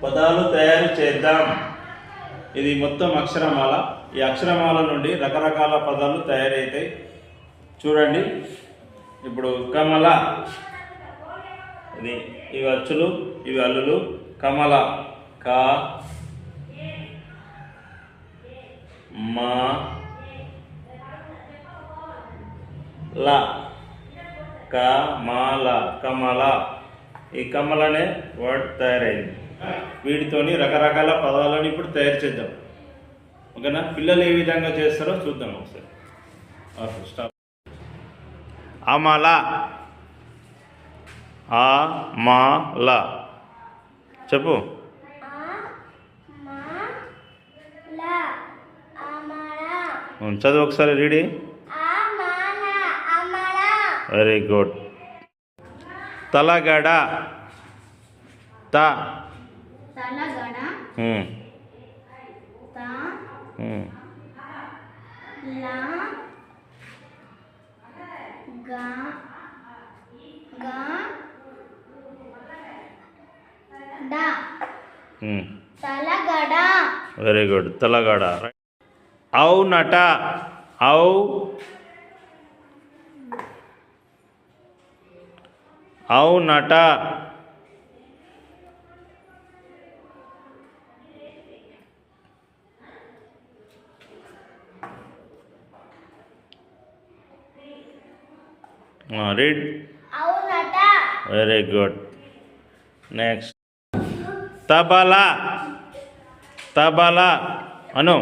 పదాలు తయారు చేద్దాం. ఇది మొత్తం అక్షరమాల. ఈ అక్షరమాల నుండి రకరకాల పదాలు తయారవుతాయి. చూడండి, ఇప్పుడు కమల, ఇది ఇవి అచ్చులు, ఇవి అల్లులు. కమల క మా ల కమల, కమల. ఈ కమల అనే వర్డ్ తయారైంది. వీటితోని రకరకాల పదాలను ఇప్పుడు తయారు చేద్దాం. ఓకేనా? పిల్లలు ఏ విధంగా చేస్తారో చూద్దాం ఒకసారి. స్టాప్. అమల, అమల చెప్పు. చదువు ఒకసారి రీడి. Very good. తలగడ, త తలగడ, త ల గ గ డ తలగడ. Very good. తలగడ. ఔనట, ఔనట. రీడ్. ఔనట. Very good. నెక్స్ట్. తబల, తబల అను.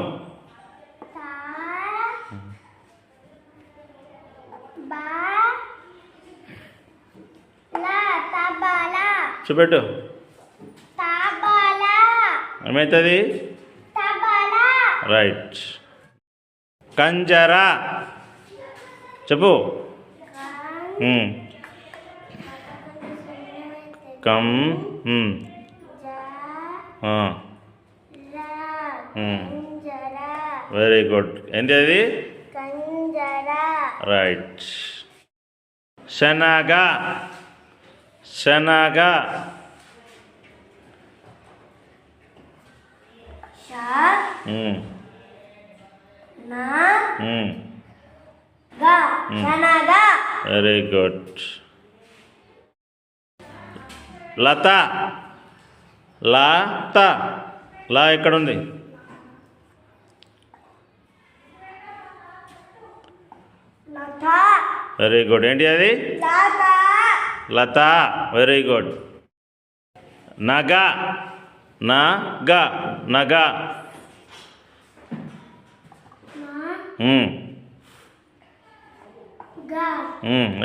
చూపెట్టు. ఏమవుతుంది? రైట్. కంజర చెప్పు. కం వెరీ గుడ్. ఏంటి అది? రైట్. శనగ, శనగ. Very good. లత, లత. లా ఎక్కడుంది? Very good. ఏంటి అది? లత. Very good. నగ, నగ, నగ.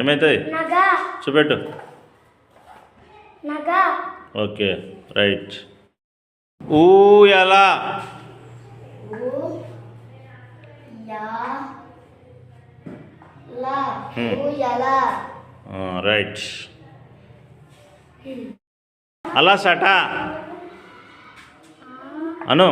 ఏమవుతుంది? చూపెట్టు. Okay, right. ఊయల, రైట్. అలసట అను.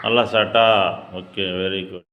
అలసట. Okay, very good.